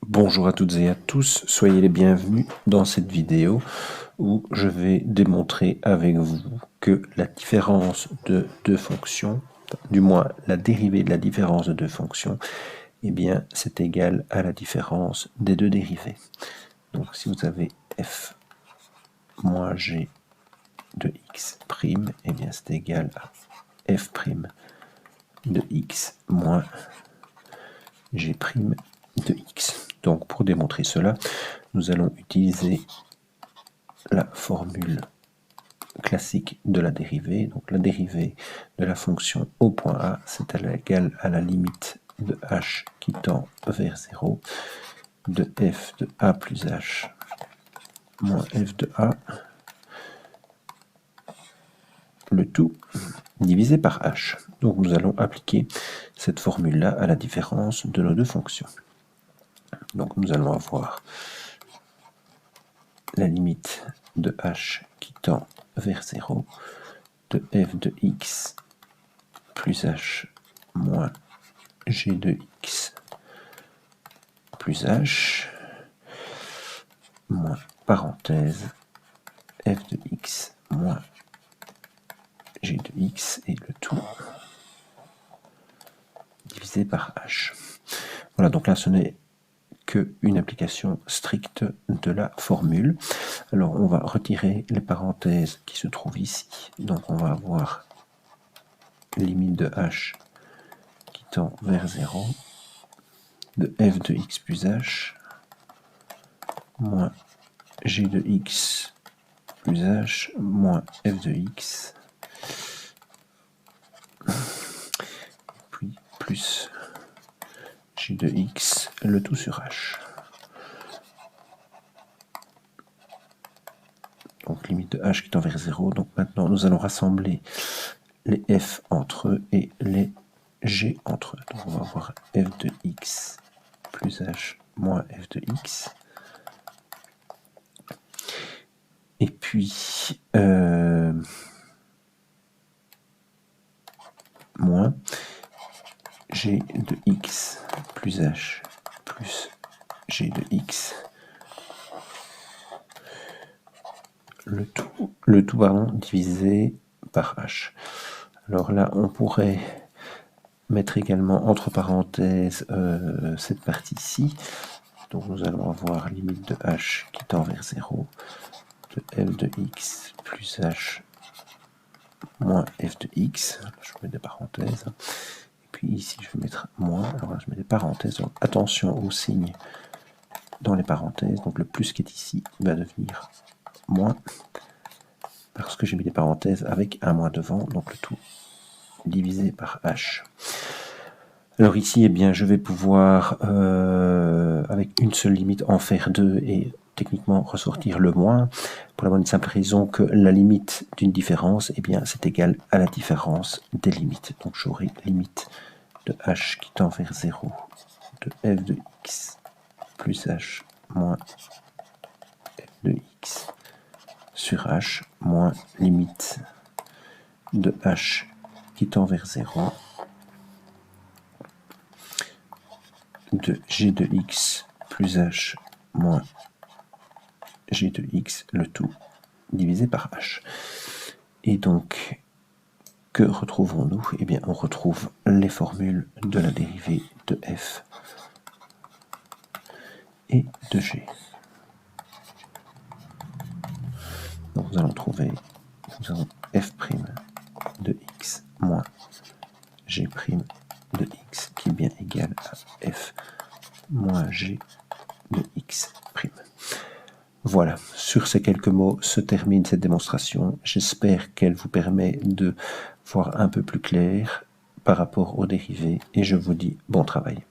Bonjour à toutes et à tous, soyez les bienvenus dans cette vidéo où je vais démontrer avec vous que la différence de deux fonctions, du moins la dérivée de la différence de deux fonctions, eh bien c'est égal à la différence des deux dérivées. Donc si vous avez f moins g de x', eh bien c'est égal à f' de x moins g' de x. Donc pour démontrer cela, nous allons utiliser la formule classique de la dérivée. Donc la dérivée de la fonction au point A, c'est égal à la limite de h qui tend vers 0 de f de a plus h moins f de a, le tout divisé par h. Donc nous allons appliquer cette formule-là à la différence de nos deux fonctions. Donc nous allons avoir la limite de h qui tend vers 0 de f de x plus h moins g de x plus h moins parenthèse f de x moins g de x et le tout divisé par h. Voilà, donc là ce n'est qu'une application stricte de la formule. Alors on va retirer les parenthèses qui se trouvent ici. Donc on va avoir limite de h qui tend vers 0 de f de x plus h moins g de x plus h moins f de x, puis plus g de x, le tout sur h. Donc limite de h qui tend vers 0. Donc maintenant nous allons rassembler les f entre eux et les g entre eux. Donc on va avoir f de x plus h moins f de x. Et puis moins g de x plus h plus g de x, le tout divisé par h. Alors là on pourrait mettre également entre parenthèses cette partie-ci. Donc nous allons avoir limite de h qui tend vers 0 de f de x plus h moins f de x. Je mets des parenthèses. Et puis ici je vais mettre moins. Alors là je mets des parenthèses. Donc attention aux signes dans les parenthèses. Donc le plus qui est ici va devenir moins parce que j'ai mis des parenthèses avec un moins devant. Donc le tout divisé par h. Alors ici, eh bien, je vais pouvoir, avec une seule limite, en faire deux et techniquement ressortir le moins, pour la bonne et simple raison que la limite d'une différence, eh bien, c'est égal à la différence des limites. Donc j'aurai limite de h qui tend vers 0 de f de x plus h moins f de x sur h moins limite de h qui tend vers 0 de g de x plus h moins g de x, le tout divisé par h. Et donc, que retrouvons-nous? Eh bien, on retrouve les formules de la dérivée de f et de g. Donc, nous allons trouver, nous avons f' de x moins g' de x, qui est bien égal à f moins g de x'. Voilà, sur ces quelques mots se termine cette démonstration. J'espère qu'elle vous permet de voir un peu plus clair par rapport aux dérivés et je vous dis bon travail.